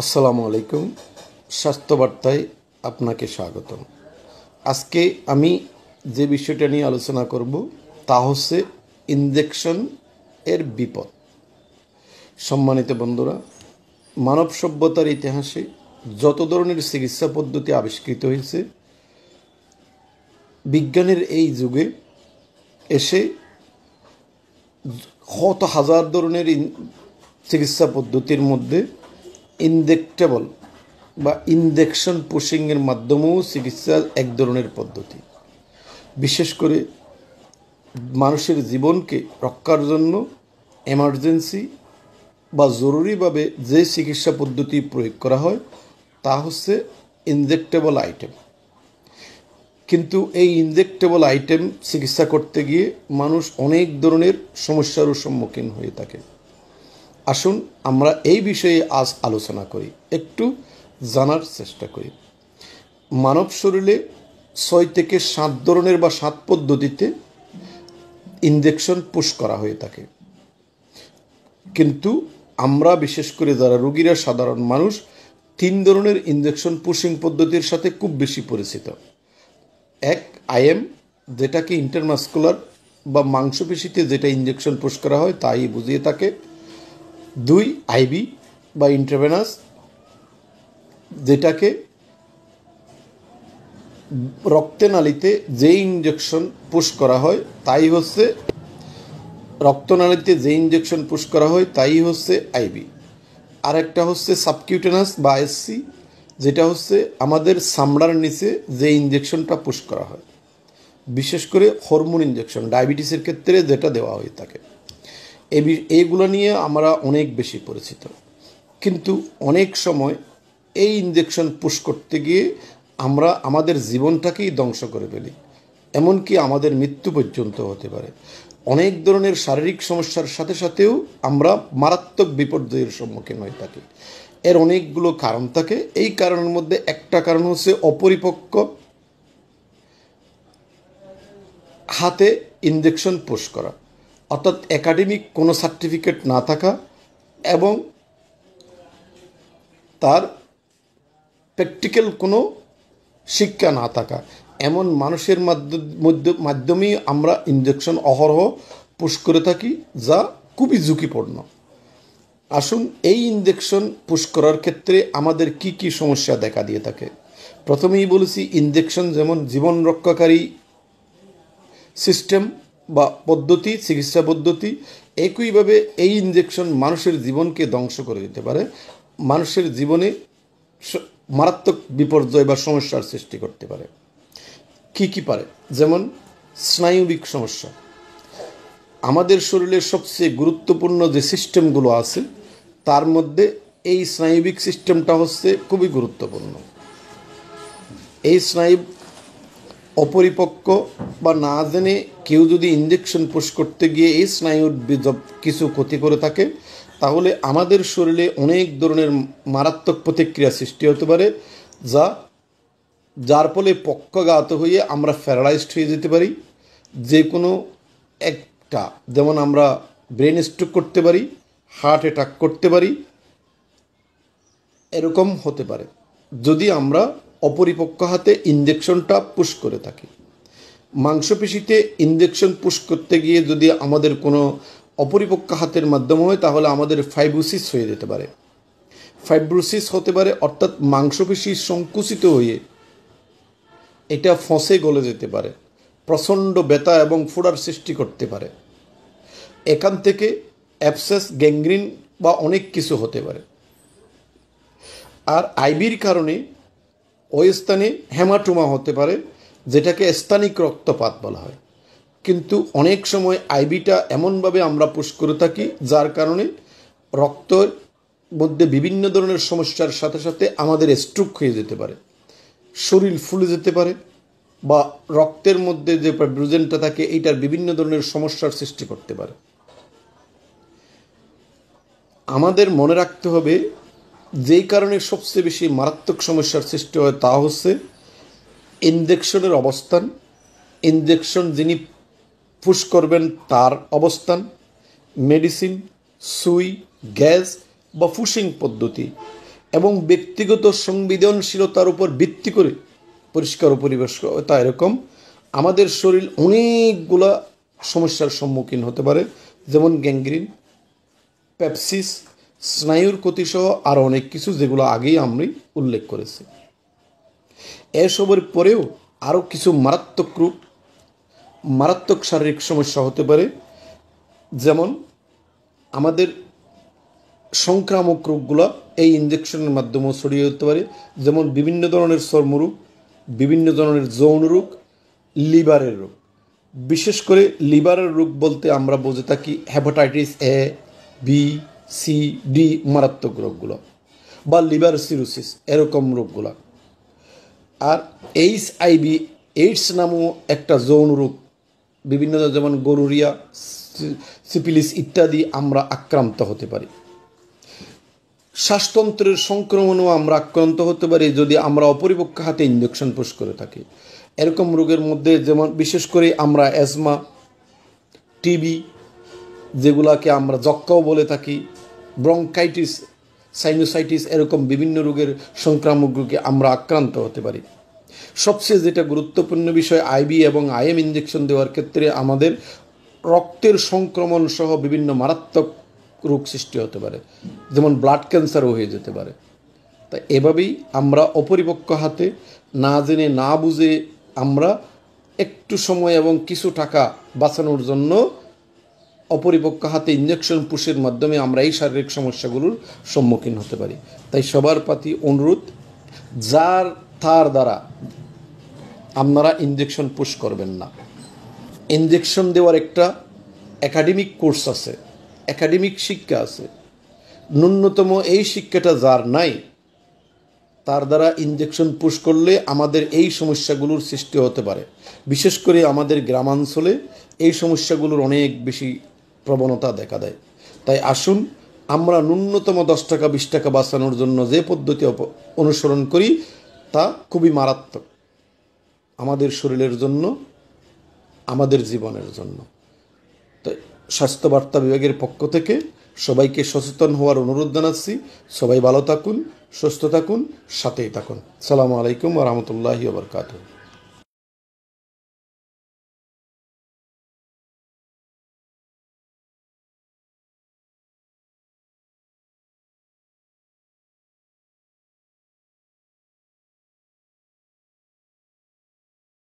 আসসালামু আলাইকুম। স্বাস্থ্য বার্তায় আপনাকে স্বাগতম। আজকে আমি যে বিষয়টা নিয়ে আলোচনা করব তা হচ্ছে ইনজেকশন এর বিপদ। সম্মানিত বন্ধুরা, মানব সভ্যতার ইতিহাসে যত ধরনের চিকিৎসা পদ্ধতি আবিষ্কৃত হয়েছে, বিজ্ঞানের এই যুগে এসে কত হাজার ধরনের চিকিৎসা পদ্ধতির মধ্যে ইনজেক্টেবল বা ইনজেকশন পুশিংয়ের মাধ্যমেও চিকিৎসার এক ধরনের পদ্ধতি। বিশেষ করে মানুষের জীবনকে রক্ষার জন্য এমার্জেন্সি বা জরুরিভাবে যে চিকিৎসা পদ্ধতি প্রয়োগ করা হয় তা হচ্ছে ইনজেক্টেবল আইটেম। কিন্তু এই ইনজেক্টেবল আইটেম চিকিৎসা করতে গিয়ে মানুষ অনেক ধরনের সমস্যারও সম্মুখীন হয়ে থাকে। আসুন আমরা এই বিষয়ে আজ আলোচনা করি, একটু জানার চেষ্টা করি। মানব শরীরে 6 থেকে 7 ধরনের বা 7 পদ্ধতিতে ইনজেকশন পুশ করা হয়ে থাকে। কিন্তু আমরা বিশেষ করে যারা রোগীরা সাধারণ মানুষ 3 ধরনের ইনজেকশন পুশিং পদ্ধতির সাথে খুব বেশি পরিচিত। এক, আইএম, যেটাকে ইন্টারমাস্কুলার বা মাংসপেশিতে যেটা ইনজেকশন পুশ করা হয় তাই বুঝিয়ে থাকে। 2, আইবি বা ইন্ট্রাভেনাস, যেটাকে রক্তনালীতে যে ইনজেকশন পুশ করা হয় তাই হচ্ছে আইবি। আরেকটা হচ্ছে সাবকিউটেনাস বা এসসি, যেটা হচ্ছে আমাদের চামড়ার নিচে যে ইনজেকশনটা পুশ করা হয়, বিশেষ করে হরমোন ইনজেকশন ডায়াবেটিসের ক্ষেত্রে যেটা দেওয়া হয়ে থাকে। এইগুলো নিয়ে আমরা অনেক বেশি পরিচিত। কিন্তু অনেক সময় এই ইনজেকশন পুশ করতে গিয়ে আমরা আমাদের জীবনটাকেই ধ্বংস করে ফেলি, এমনকি আমাদের মৃত্যু পর্যন্ত হতে পারে। অনেক ধরনের শারীরিক সমস্যার সাথে সাথেও আমরা মারাত্মক বিপর্যয়ের সম্মুখীন হয়ে থাকি। এর অনেকগুলো কারণ থাকে। এই কারণের মধ্যে একটা কারণ হচ্ছে অপরিপক্ক হাতে ইনজেকশন পুশ করা, অর্থাৎ একাডেমিক কোনো সার্টিফিকেট না থাকা এবং তার প্র্যাকটিক্যাল কোনো শিক্ষা না থাকা, এমন মানুষের মাধ্যমেই আমরা ইনজেকশন অহরহ পুশ করে থাকি, যা খুবই ঝুঁকিপূর্ণ। আসুন এই ইনজেকশন পুশ করার ক্ষেত্রে আমাদের কি কি সমস্যা দেখা দিয়ে থাকে। প্রথমেই বলেছি ইনজেকশন যেমন জীবন রক্ষাকারী সিস্টেম বা পদ্ধতি, চিকিৎসা পদ্ধতি, একইভাবে এই ইনজেকশন মানুষের জীবনকে ধ্বংস করে দিতে পারে, মানুষের জীবনে মারাত্মক বিপর্যয় বা সমস্যার সৃষ্টি করতে পারে। কি পারে? যেমন স্নায়বিক সমস্যা। আমাদের শরীরের সবচেয়ে গুরুত্বপূর্ণ যে সিস্টেমগুলো আছে তার মধ্যে এই স্নায়বিক সিস্টেমটা হচ্ছে খুবই গুরুত্বপূর্ণ। এই স্নায়ু অপরিপক্ক বা না জেনে কেউ যদি ইনজেকশন পুশ করতে গিয়ে এই স্নায়ুর কিছু ক্ষতি করে থাকে, তাহলে আমাদের শরীরে অনেক ধরনের মারাত্মক প্রতিক্রিয়া সৃষ্টি হতে পারে, যার ফলে পক্ষাঘাত হয়ে আমরা প্যারালাইজড হয়ে যেতে পারি। যে কোনো একটা, যেমন আমরা ব্রেন স্ট্রোক করতে পারি, হার্ট অ্যাটাক করতে পারি, এরকম হতে পারে যদি আমরা অপরিপক্ক হাতে ইনজেকশনটা পুশ করে থাকি। মাংসপেশিতে ইনজেকশন পুশ করতে গিয়ে যদি আমাদের কোনো অপরিপক্ক হাতের মাধ্যমে হয় তাহলে আমাদের ফাইব্রোসিস হয়ে যেতে পারে। ফাইব্রোসিস হতে পারে অর্থাৎ মাংসপেশি সংকুচিত হয়ে এটা ফসে গলে যেতে পারে, প্রচণ্ড ব্যথা এবং ফোড়ার সৃষ্টি করতে পারে। এখান থেকে অ্যাবসেস, গ্যাংগ্রিন বা অনেক কিছু হতে পারে। আর আইবির কারণে ওই স্থানে হেমাটোমা হতে পারে, যেটাকে স্থানিক রক্তপাত বলা হয়। কিন্তু অনেক সময় আইবিটা এমনভাবে আমরা পুশ করে থাকি যার কারণে রক্তের মধ্যে বিভিন্ন ধরনের সমস্যার সাথে সাথে আমাদের স্ট্রোক হয়ে যেতে পারে, শরীর ফুলে যেতে পারে, বা রক্তের মধ্যে যে ফাইব্রিনটা থাকে এইটার বিভিন্ন ধরনের সমস্যার সৃষ্টি করতে পারে। আমাদের মনে রাখতে হবে যেই কারণে সবচেয়ে বেশি মারাত্মক সমস্যার সৃষ্টি হয় তা হচ্ছে ইনজেকশনের অবস্থান, ইনজেকশন যিনি পুশ করবেন তার অবস্থান, মেডিসিন, সুই, গ্যাস বা পুশিং পদ্ধতি, এবং ব্যক্তিগত সংবেদনশীলতার উপর ভিত্তি করে পরিষ্কার ও পরিবেশতা এরকম আমাদের শরীর অনেকগুলা সমস্যার সম্মুখীন হতে পারে, যেমন গ্যাংগ্রিন, পেপসিস, স্নায়ুর ক্ষতিসহ আরও অনেক কিছু, যেগুলো আগেই আমি উল্লেখ করেছি। এসবের পরেও আরও কিছু মারাত্মক শারীরিক সমস্যা হতে পারে, যেমন আমাদের সংক্রামক রোগগুলো এই ইঞ্জেকশনের মাধ্যমেও ছড়িয়ে যেতে পারে, যেমন বিভিন্ন ধরনের চর্মরোগ, বিভিন্ন ধরনের যৌন রোগ, লিভারের রোগ। বিশেষ করে লিভারের রোগ বলতে আমরা বুঝে থাকি hepatitis A, B, C, D মারাত্মক রোগগুলো, বা লিভার সিরোসিস এরকম রোগগুলো। আর এইচআইভি এইডস নামও একটা যৌন রোগ, বিভিন্ন যেমন গরুরিয়া, সিফিলিস ইত্যাদি আমরা আক্রান্ত হতে পারি। শ্বাসতন্ত্রের সংক্রমণও আমরা আক্রান্ত হতে পারি যদি আমরা অপরিপক্ক হাতে ইঞ্জেকশন পুশ করে থাকি। এরকম রোগের মধ্যে যেমন বিশেষ করে আমরা অ্যাজমা, টিবি, যেগুলাকে আমরা যক্কাও বলে থাকি, ব্রঙ্কাইটিস, সাইনোসাইটিস, এরকম বিভিন্ন রোগের সংক্রামক রোগে আমরা আক্রান্ত হতে পারি। সবচেয়ে যেটা গুরুত্বপূর্ণ বিষয়, আইবি এবং আইএম ইঞ্জেকশন দেওয়ার ক্ষেত্রে আমাদের রক্তের সংক্রমণ সহ বিভিন্ন মারাত্মক রোগ সৃষ্টি হতে পারে, যেমন ব্লাড ক্যান্সারও হয়ে যেতে পারে। তাই এভাবেই আমরা অপরিপক্ক হাতে না জেনে না বুঝে আমরা একটু সময় এবং কিছু টাকা বাঁচানোর জন্য অপরিপক্ক হাতে ইঞ্জেকশন পুশের মাধ্যমে আমরা এই শারীরিক সমস্যাগুলোর সম্মুখীন হতে পারি। তাই সবার প্রতি অনুরোধ, যার তার দ্বারা আপনারা ইঞ্জেকশন পুশ করবেন না। ইঞ্জেকশন দেওয়ার একটা একাডেমিক কোর্স আছে, একাডেমিক শিক্ষা আছে। ন্যূনতম এই শিক্ষাটা যার নাই, তার দ্বারা ইঞ্জেকশন পুশ করলে আমাদের এই সমস্যাগুলোর সৃষ্টি হতে পারে। বিশেষ করে আমাদের গ্রামাঞ্চলে এই সমস্যাগুলোর অনেক বেশি প্রবণতা দেখা দেয়। তাই আসুন আমরা ন্যূনতম 10 টাকা 20 টাকা বাঁচানোর জন্য যে পদ্ধতি অনুসরণ করি তা খুবই মারাত্মক আমাদের শরীরের জন্য, আমাদের জীবনের জন্য। তাই স্বাস্থ্য বার্তা বিভাগের পক্ষ থেকে সবাইকে সচেতন হওয়ার অনুরোধ জানাচ্ছি। সবাই ভালো থাকুন, সুস্থ থাকুন, সাথেই থাকুন। আসসালামু আলাইকুম ওয়া রাহমাতুল্লাহি ওয়া বারাকাতুহু।